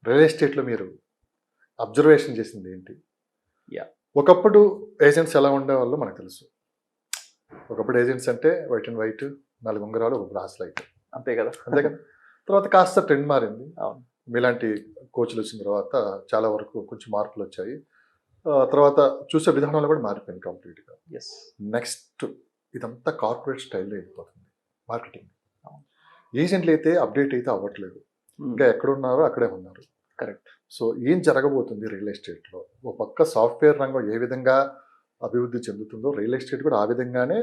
Real ఎస్టేట్‌లో మీరు observation చేసింది ఏంటి? యాహ్! ఒకప్పుడు ఏజెంట్స్ ఎలా ఉండేవాళ్ళో మనకు తెలుసు. ఒకప్పుడు ఏజెంట్స్ అంటే వైట్ అండ్ వైట్, 4 ఉంగరాలు, ఒక బ్రాస్లైట్. అంతే కదా! అంతే కదా! తర్వాత కాస్త ట్రెండ్ మారింది. అవును. మీలాంటి కోచ్‌లు వచ్చిన తర్వాత చాలా వరకు కొంచెం మార్పులొచ్చాయి. తర్వాత చూసే విధానాలు కూడా మారిపోయింది కంప్లీట్‌గా. యెస్. నెక్స్ట్ ఇదంతా కార్పొరేట్ స్టైల్‌లో వెళ్ళిపోతుంది మార్కెటింగ్. అవును. ఏజెంట్‌లు అయితే అప్డేట్ అయితే అవ్వట్లేదు. హ్మ్. ఇంకా ఎక్కడున్నారో అక్కడే ఉన్నారు. కరెక్ట్. సో ఏం జరగబోతుంది రియల్ ఎస్టేట్‌లో? ఒక పక్క సాఫ్ట్‌వేర్ రంగం ఏ విధంగా అభివృద్ధి చెందుతుందో, రియల్ ఎస్టేట్ కూడా ఆ విధంగానే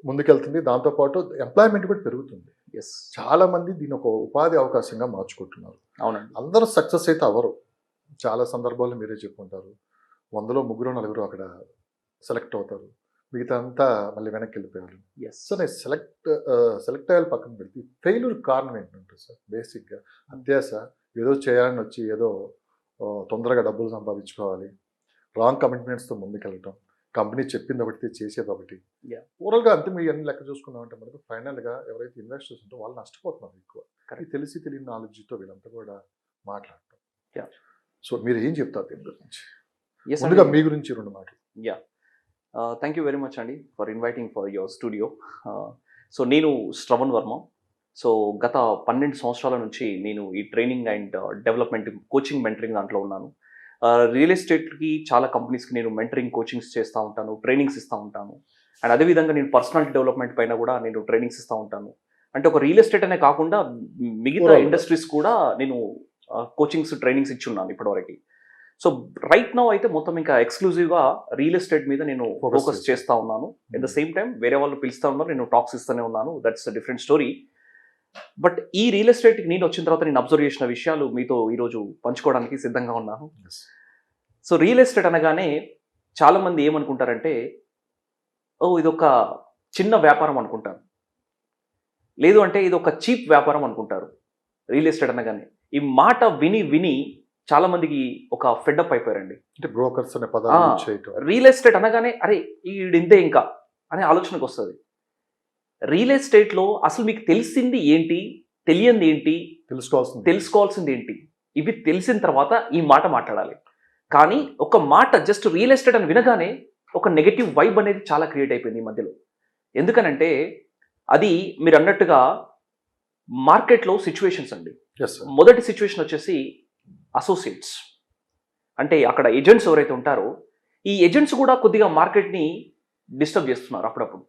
ముందుకెళ్తుంది. దాంతో పాటు ఎంప్లాయ్‌మెంట్ కూడా పెరుగుతుంది. యెస్. చాలామంది దీన్ని ఒక ఉపాధి అవకాశంగా మార్చుకుంటున్నారు. అవునండి. అందరూ సక్సెస్ అయితే అవ్వరు. చాలా సందర్భాల్లో మీరే చెప్పుంటారు. 100లో ముగ్గురో, నలుగురో అక్కడ సెలెక్ట్ అవుతారు. మిగతా అంతా మళ్ళీ వెనక్కి వెళ్ళిపోయారు. యెస్. సో నేను సెలెక్ట్ అయ్యాలి పక్కన పెడితే ఫెయిల్యూర్ కారణం ఏంటంటారు సార్? బేసిక్‌గా అత్యాస, ఏదో చేయాలని వచ్చి ఏదో తొందరగా డబ్బులు సంపాదించుకోవాలి. రాంగ్ కమిట్మెంట్స్‌తో ముందుకెళ్ళటం. కంపెనీ చెప్పింది ఒకటి, చేసేది ఒకటి. యాహ్! ఓవరాల్‌గా అంతే మీ అన్ని లెక్క చూసుకున్నామంటే మనకు ఫైనల్‌గా ఎవరైతే ఇన్వెస్టర్స్ ఉంటారో వాళ్ళు నష్టపోతున్నారు ఎక్కువ. ఈ తెలిసి తెలియని నాలెడ్జ్‌తో వీళ్ళంతా కూడా మాట్లాడటం. యాహ్! సో మీరు ఏం చెప్తారు దీని గురించి? యెస్ ముందుగా అండి. మీ గురించి 2 మాటలు. Yeah! Thank you very much అండి for inviting for your studio. So నేను శ్రవణ్ వర్మ. సో గత 12 సంవత్సరాల నుంచి నేను ఈ training and development, coaching, mentoring దాంట్లో ఉన్నాను. రియల్ ఎస్టేట్‌కి చాలా కంపెనీస్‌కి నేను మెంటరింగ్, కోచింగ్స్ చేస్తూ ఉంటాను. ట్రైనింగ్స్ ఇస్తూ ఉంటాను. అండ్ అదేవిధంగా నేను పర్సనాలిటీ డెవలప్మెంట్ పైన కూడా నేను ట్రైనింగ్స్ ఇస్తూ ఉంటాను. అంటే ఒక రియల్ ఎస్టేట్ అనే కాకుండా మిగతా Overall గా. ఇండస్ట్రీస్ కూడా నేను కోచింగ్స్, ట్రైనింగ్స్ ఇచ్చున్నాను ఇప్పటివరకు. సో రైట్ నౌ అయితే మొత్తం ఇంకా ఎక్స్క్లూజివ్‌గా రియల్ ఎస్టేట్ మీద నేను Focus ఫోకస్ చేస్తా ఉన్నాను. ఎట్ ద సేమ్ టైం వేరే వాళ్ళు పిలుస్తా ఉన్నారు, నేను టాక్స్ ఇస్తూనే ఉన్నాను. That's a different story. But ఈ రియల్ ఎస్టేట్‌కి నేను వచ్చిన తర్వాత నేను అబ్జర్వ్ చేసిన విషయాలు మీతో ఈరోజు పంచుకోవడానికి సిద్ధంగా ఉన్నాను. Yes. సో రియల్ ఎస్టేట్ అనగానే చాలామంది ఏమనుకుంటారంటే, ఓహ్! ఇదొక చిన్న వ్యాపారం అనుకుంటారు. లేదు అంటే ఇదొక చీప్ వ్యాపారం అనుకుంటారు రియల్ ఎస్టేట్ అనగానే. ఈ మాట విని విని చాలామందికి ఒక ఫెడప్ అయిపోయారండి. అంటే బ్రోకర్స్ అనే పదాలు యూజ్ చేయటం. రియల్ ఎస్టేట్ అనగానే అరే ఈడింతే ఇంకా అనే ఆలోచనకు వస్తుంది. రియల్ ఎస్టేట్లో అసలు మీకు తెలిసింది ఏంటి, తెలియంది ఏంటి, తెలుసుకోవాల్సింది ఏంటి, ఇవి తెలిసిన తర్వాత ఈ మాట మాట్లాడాలి. కానీ ఒక మాట జస్ట్ రియల్ ఎస్టేట్ అని వినగానే ఒక నెగటివ్ వైబ్ అనేది చాలా క్రియేట్ అయిపోయింది ఈ మధ్యలో. ఎందుకనంటే అది మీరు అన్నట్టుగా మార్కెట్లో సిచ్యువేషన్స్ అండి. Yes, sir. మొదటి సిచ్యువేషన్ వచ్చేసి అసోసియేట్స్, అంటే అక్కడ ఏజెంట్స్ ఎవరైతే ఉంటారో ఈ ఏజెంట్స్ కూడా కొద్దిగా మార్కెట్ని డిస్టర్బ్ చేస్తున్నారు అప్పుడప్పుడు.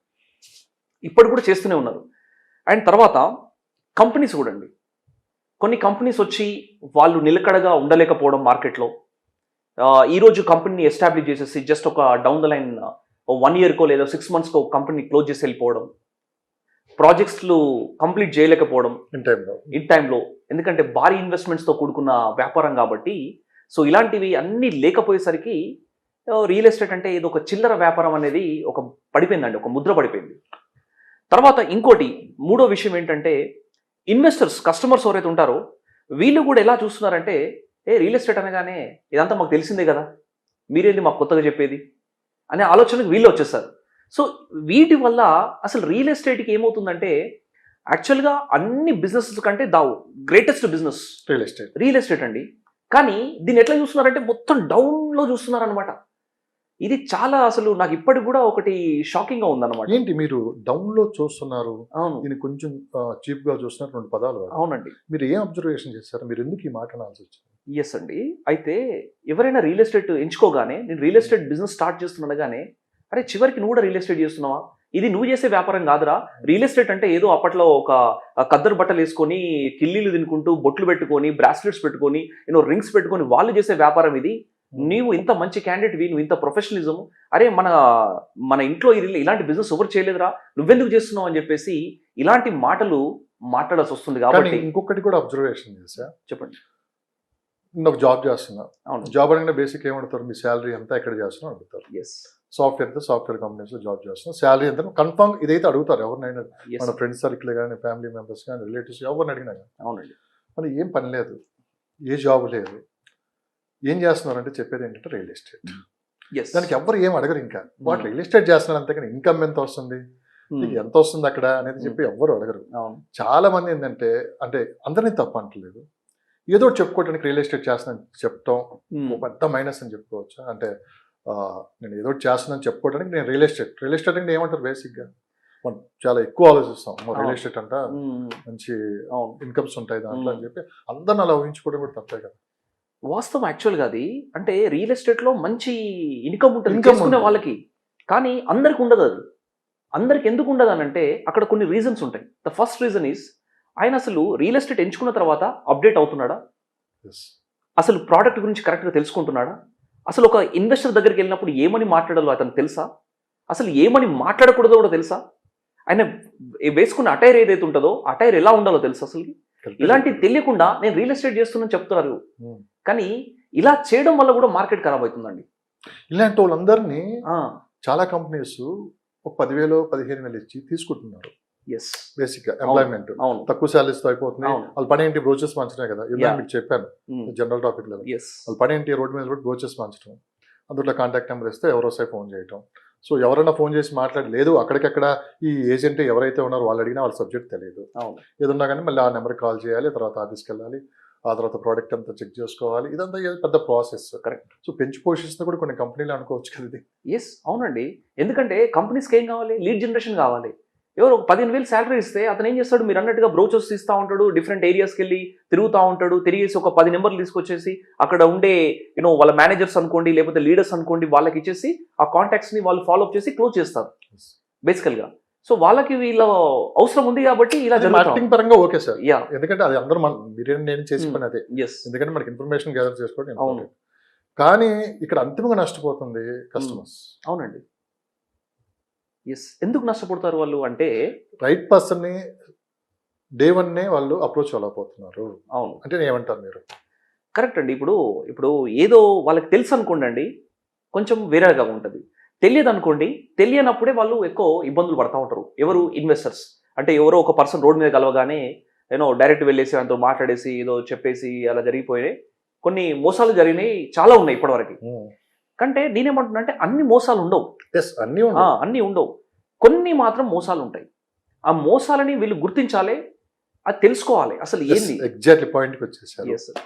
ఇప్పుడు కూడా చేస్తూనే ఉన్నారు. అండ్ తర్వాత కంపెనీస్ కూడా అండి. కొన్ని కంపెనీస్ వచ్చి వాళ్ళు నిలకడగా ఉండలేకపోవడం మార్కెట్లో. ఈరోజు కంపెనీని ఎస్టాబ్లిష్ చేసేసి జస్ట్ ఒక డౌన్ ద లైన్ 1 ఇయర్కో లేదా 6 మంత్స్కో కంపెనీ క్లోజ్ చేసి వెళ్ళిపోవడం, ప్రాజెక్ట్స్లు కంప్లీట్ చేయలేకపోవడం ఇన్ టైంలో. ఎందుకంటే భారీ ఇన్వెస్ట్మెంట్స్తో కూడుకున్న వ్యాపారం కాబట్టి. సో ఇలాంటివి అన్నీ లేకపోయేసరికి రియల్ ఎస్టేట్ అంటే ఇది ఒక చిల్లర వ్యాపారం అనేది ఒక పడిపోయిందండి, ఒక ముద్ర పడిపోయింది. తర్వాత ఇంకోటి మూడో విషయం ఏంటంటే ఇన్వెస్టర్స్, కస్టమర్స్ ఎవరైతే ఉంటారో వీళ్ళు కూడా ఎలా చూస్తున్నారంటే, రియల్ ఎస్టేట్ అనగానే ఇదంతా మాకు తెలిసిందే కదా, మీరేంటి మాకు కొత్తగా చెప్పేది అనే ఆలోచనకు వీళ్ళు వచ్చేస్తారు. సో వీటి వల్ల అసలు రియల్ ఎస్టేట్కి ఏమవుతుందంటే యాక్చువల్గా అన్ని బిజినెస్ కంటే గ్రేటెస్ట్ బిజినెస్ రియల్ ఎస్టేట్ అండి. కానీ దీన్ని ఎట్లా చూస్తున్నారంటే మొత్తం డౌన్లో చూస్తున్నారనమాట. ఇది చాలా అసలు నాకు ఇప్పటికి కూడా ఒకటి షాకింగ్గా ఉందన్నమాట. ఏంటి మీరు డౌన్లో చూస్తున్నారు, అవును, దీన్ని కొంచెం చీప్గా చూస్తున్నారు, 2 పదాలు. అవునండి. మీరు ఏం అబ్జర్వేషన్ చేశారు? మీరు ఎందుకు ఈ మాట అనాల్సి వచ్చింది? ఎస్ అండి. అయితే ఎవరైనా రియల్ ఎస్టేట్ ఎంచుకోగానే, నేను రియల్ ఎస్టేట్ బిజినెస్ స్టార్ట్ చేస్తున్నాగానే, అరే చివరికి నువ్వు కూడా రియల్ ఎస్టేట్ చేస్తున్నావా, ఇది నువ్వు చేసే వ్యాపారం కాదురా. రియల్ ఎస్టేట్ అంటే ఏదో అప్పట్లో ఒక కద్దరు బట్టలు వేసుకొని, కిల్లీలు తినుకుంటూ, బొట్లు పెట్టుకొని, బ్రాస్లెట్స్ పెట్టుకొని, రింగ్స్ పెట్టుకొని వాళ్ళు చేసే వ్యాపారం ఇది. నీవు ఇంత మంచి క్యాండిడేట్వి, నువ్వు ఇంత ప్రొఫెషనలిజం, అరే మన ఇంట్లో ఇలాంటి బిజినెస్ ఎవరు చేయలేదురా, నువ్వెందుకు చేస్తున్నావు అని చెప్పేసి ఇలాంటి మాటలు మాట్లాడాల్సి వస్తుంది. కాబట్టి ఇంకొకటి కూడా అబ్జర్వేషన్ చేశా. చెప్పండి. నేను ఒక జాబ్ చేస్తున్నా. అవును. జాబ్ అనగానే బేసిక్ ఏమడుతారు, మీ శాలరీ ఎంత, ఎక్కడ చేస్తున్నా అడుగుతారు. ఎస్. సాఫ్ట్వేర్ కంపెనీస్లో జాబ్ చేస్తున్నాం, శాలరీ ఎంత కన్ఫర్మ్ ఇదైతే అడుగుతారు ఎవరినైనా. మన ఫ్రెండ్స్ సర్కిల్ కానీ, ఫ్యామిలీ మెంబర్స్ కానీ, రిలేటివ్స్ ఎవరిని అడిగినా కానీ. అవునండి. మరి ఏం పని లేదు, ఏ జాబ్ లేదు, ఏం చేస్తున్నారంటే చెప్పేది ఏంటంటే రియల్ ఎస్టేట్. దానికి ఎవరు ఏం అడగరు. ఇంకా వాటి రియల్ ఎస్టేట్ చేస్తున్నారు అంతేకాని ఇన్కమ్ ఎంత వస్తుంది, నీకు ఎంత వస్తుంది అక్కడ అనేది చెప్పి ఎవ్వరు అడగరు. చాలా మంది ఏంటంటే, అంటే అందరినీ తప్పు అంటలేదు, ఏదో ఒకటి చెప్పుకోవడానికి రియల్ ఎస్టేట్ చేస్తున్నాను చెప్పటం ఒక పెద్ద మైనస్ అని చెప్పుకోవచ్చు. అంటే నేను ఏదో ఒకటి చేస్తున్నాను చెప్పుకోవడానికి నేను రియల్ ఎస్టేట్ అంటే ఏమంటారు బేసిక్గా మనం చాలా ఎక్కువ ఆలోచిస్తాం రియల్ ఎస్టేట్ అంట మంచి ఇన్కమ్స్ ఉంటాయి దాంట్లో అని చెప్పి అందరిని అలా ఊహించుకోవడం కూడా తప్పే కదా. వాస్తవం యాక్చువల్గా అది అంటే రియల్ ఎస్టేట్లో మంచి ఇన్కమ్ ఉంటుంది Income చేసుకునే ఉంటుంది. వాళ్ళకి, కానీ అందరికి ఉండదు అది. అందరికి ఎందుకు ఉండదు అని అంటే అక్కడ కొన్ని రీజన్స్ ఉంటాయి. ద ఫస్ట్ రీజన్ ఈస్ ఆయన అసలు రియల్ ఎస్టేట్ ఎంచుకున్న తర్వాత అప్డేట్ అవుతున్నాడా, Yes. అసలు ప్రోడక్ట్ గురించి కరెక్ట్గా తెలుసుకుంటున్నాడా, అసలు ఒక ఇన్వెస్టర్ దగ్గరికి వెళ్ళినప్పుడు ఏమని మాట్లాడాలో అతను తెలుసా, అసలు ఏమని మాట్లాడకూడదో కూడా తెలుసా, ఆయన వేసుకున్న అటైర్ ఏదైతే ఉంటుందో అటైర్ ఎలా ఉండాలో తెలుసా అసలు. ఇలాంటివి తెలియకుండా నేను రియల్ ఎస్టేట్ చేస్తున్నాను చెప్తున్నారు, కానీ ఇలా చేయడం వల్ల కూడా మార్కెట్ ఖరాబ్ అవుతుందండి. ఇలాంటి వాళ్ళందరినీ చాలా కంపెనీస్ ఒక 10,000 15,000 ఇచ్చి తీసుకుంటున్నారు. ఎస్, బేసిక్ గా ఎంప్లాయ్మెంట్ అవును, తక్కువ శాలరీస్ తో అయిపోతుంది. అవును. వాళ్ళ పని ఏంటి బ్రోచెస్ పంచడమే కదా. ఇలా Yeah. మీకు చెప్పాను జనరల్ టాపిక్ లో ఎస్, వాళ్ళ పని ఏంటి రోడ్ మీద కూడా బ్రోచెస్ పంచడం, అందులో కాంటాక్ట్ నెంబర్ ఇస్తే ఎవరోసారి ఫోన్ చేయటం. సో ఎవరైనా ఫోన్ చేసి మాట్లాడలేదు అక్కడికక్కడ ఈ ఏజెంట్ ఎవరైతే ఉన్నారో వాళ్ళు అడిగినా వాళ్ళ సబ్జెక్ట్ తెలియదు. అవును, ఏదన్నా కానీ మళ్ళీ ఆ నెంబర్కి కాల్ చేయాలి, తర్వాత ఆఫీస్కి వెళ్ళాలి, ఆ తర్వాత ప్రోడక్ట్ అంతా చెక్ చేసుకోవాలి. ఇదంతా పెద్ద ప్రాసెస్. కరెక్ట్. సో పెంచి పోషిస్తే కూడా కొన్ని కంపెనీలు అనుకోవచ్చు కదా ఇది. ఎస్, అవునండి. ఎందుకంటే కంపెనీస్కి ఏం కావాలి, లీడ్ జనరేషన్ కావాలి. ఎవరు ఒక 15,000 శాలరీ ఇస్తే అతను ఏం చేస్తాడు, మీరు అన్నట్టుగా బ్రోచర్స్ ఇస్తూ ఉంటాడు, డిఫరెంట్ ఏరియాస్కి వెళ్ళి తిరుగుతూ ఉంటాడు, తిరిగేసి ఒక 10 నెంబర్లు తీసుకొచ్చేసి అక్కడ ఉండే వాళ్ళ మేనేజర్స్ అనుకోండి లేకపోతే లీడర్స్ అనుకోండి వాళ్ళకి ఇచ్చేసి ఆ కాంటాక్ట్స్ని వాళ్ళు ఫాలోఅప్ చేసి క్లోజ్ చేస్తారు బేసికల్గా. సో వాళ్ళకి వీళ్ళ అవసరం ఉంది కాబట్టి ఇలా మార్కెటింగ్ జరుగుతుంది. పరంగా ఓకే సార్, యా, ఎందుకంటే అది అందరూ మీరు నేను చేసి పని అదే. ఎస్, ఎందుకంటే మనకి ఇన్ఫర్మేషన్ గ్యాదర్ చేసుకోవడం అవును. important. కానీ ఇక్కడ అంతిమంగా నష్టపోతుంది కస్టమర్స్. అవునండి. ఎస్, ఎందుకు నష్టపోతారు వాళ్ళు అంటే, రైట్ పర్సన్ ని డే వన్ నే వాళ్ళు అప్రోచ్ అవ్వలేకపోతున్నారు అవును, అంటే ఏమంటారు మీరు? కరెక్ట్ అండి. ఇప్పుడు ఏదో వాళ్ళకి తెలుసు అనుకోండి అండి, కొంచెం వేరేగా ఉంటుంది. తెలియదు అనుకోండి, తెలియనప్పుడే వాళ్ళు ఎక్కువ ఇబ్బందులు పడతా ఉంటారు. ఎవరు ఇన్వెస్టర్స్ అంటే ఎవరో ఒక పర్సన్ రోడ్ మీద కలవగానే డైరెక్ట్ వెళ్ళేసి ఆయనతో మాట్లాడేసి ఏదో చెప్పేసి అలా జరిగిపోయినాయి. కొన్ని మోసాలు జరిగినాయి చాలా ఉన్నాయి ఇప్పటివరకు. కంటే నేనేమంటున్నా అంటే అన్ని మోసాలు ఉండవు. అన్నీ ఉన్నాయి. అన్నీ ఉండవు, కొన్ని మాత్రం మోసాలు ఉంటాయి. ఆ మోసాలని వీళ్ళు గుర్తించాలి, అది తెలుసుకోవాలి అసలు ఏంది. ఎగ్జాక్ట్లీ పాయింట్కి వచ్చేసారు. Yes, sir.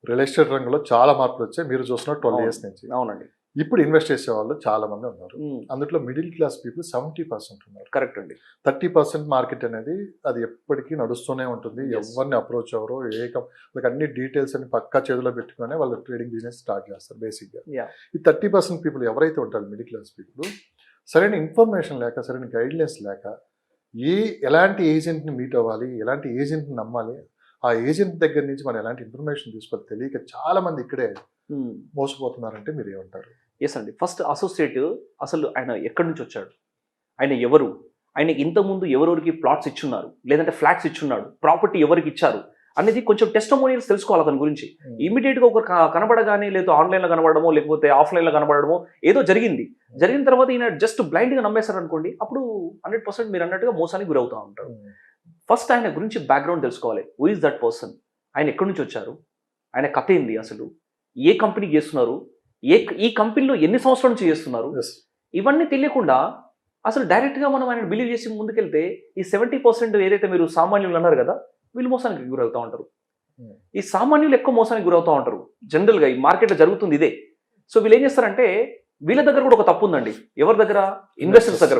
రియల్ ఎస్టేట్ రంగంలో చాలా మార్పులు వచ్చాయి. మీరు చూసిన 12 ఇయర్స్ నుంచి అవునండి. ఇప్పుడు ఇన్వెస్ట్ చేసే వాళ్ళు చాలా మంది ఉన్నారు. అందులో మిడిల్ క్లాస్ పీపుల్ 70% ఉన్నారు. కరెక్ట్ అండి. 30% మార్కెట్ అనేది అది ఎప్పటికీ నడుస్తూనే ఉంటుంది. Yes. ఎవరిని అప్రోచ్ ఎవరో వాళ్ళకి అన్ని డీటెయిల్స్ అని పక్కా చేతిలో పెట్టుకుని వాళ్ళు ట్రేడింగ్ బిజినెస్ స్టార్ట్ చేస్తారు బేసిక్గా. Yeah. ఈ 30% పీపుల్ ఎవరైతే ఉంటారు మిడిల్ క్లాస్ పీపుల్, సరైన ఇన్ఫర్మేషన్ లేక సరైన గైడ్లైన్స్ లేక ఎలాంటి ఏజెంట్ని మీట్ అవ్వాలి, ఎలాంటి ఏజెంట్ని నమ్మాలి, ఆ ఏజెంట్ దగ్గర నుంచి మనం ఎలాంటి ఇన్ఫర్మేషన్ తీసుకోవాలి తెలియక చాలా మంది ఇక్కడే మోసపోతున్నారంటే మీరు ఏమంటారు? ఎస్ అండి. ఫస్ట్ అసోసియేట్ అసలు ఆయన ఎక్కడి నుంచి వచ్చాడు, ఆయన ఎవరు, ఆయన ఇంతకుముందు ఎవరెవరికి ప్లాట్స్ ఇచ్చున్నారు లేదంటే ఫ్లాట్స్ ఇచ్చున్నాడు, ప్రాపర్టీ ఎవరికి ఇచ్చారు అనేది కొంచెం టెస్టిమోనియల్స్ తెలుసుకోవాలి అతని గురించి. ఇమీడియట్గా ఒకరు కనబడగానే లేదా ఆన్లైన్లో కనబడమో లేకపోతే ఆఫ్లైన్లో కనబడమో ఏదో జరిగిన తర్వాత ఈయన జస్ట్ బ్లైండ్గా నమ్మేశారు అనుకోండి, అప్పుడు 100% మీరు అన్నట్టుగా మోసానికి గురవుతూ ఉంటారు. ఫస్ట్ ఆయన గురించి బ్యాక్గ్రౌండ్ తెలుసుకోవాలి. హూ ఇస్ దట్ పర్సన్, ఆయన ఎక్కడి నుంచి వచ్చారు, ఆయన కథ ఏంది, అసలు ఏ కంపెనీకి చేస్తున్నారు, ఈ కంపెనీలో ఎన్ని సంవత్సరాల నుంచి చేస్తున్నారు, ఇవన్నీ తెలియకుండా అసలు డైరెక్ట్గా మనం ఆయన బిలీవ్ చేసి ముందుకెళ్తే ఈ 70% ఏదైతే మీరు సామాన్యులు అన్నారు కదా, వీళ్ళు మోసానికి గురవుతూ ఉంటారు. ఈ సామాన్యులు ఎక్కువ మోసానికి గురవుతూ ఉంటారు జనరల్గా. ఈ మార్కెట్లో జరుగుతుంది ఇదే. సో వీళ్ళు ఏం చేస్తారంటే వీళ్ళ దగ్గర కూడా ఒక తప్పు ఉందండి. ఎవరి దగ్గర? ఇన్వెస్టర్స్ దగ్గర.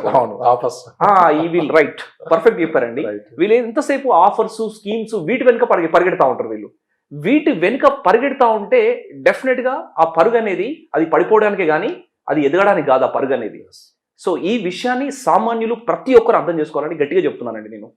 ఈ వీళ్ళు రైట్ పర్ఫెక్ట్ చెప్పారండి. వీళ్ళు ఎంతసేపు ఆఫర్స్ స్కీమ్స్ వీటి వెనుక పరిగెడతా ఉంటారు. వీటి వెనుక పరిగెడతా ఉంటే డెఫినెట్గా ఆ పరుగు అనేది అది పడిపోవడానికే కానీ అది ఎదగడానికి కాదు ఆ పరుగు అనేది. సో ఈ విషయాన్ని సామాన్యులు ప్రతి ఒక్కరు అర్థం చేసుకోవాలని గట్టిగా చెప్తున్నానండి నేను.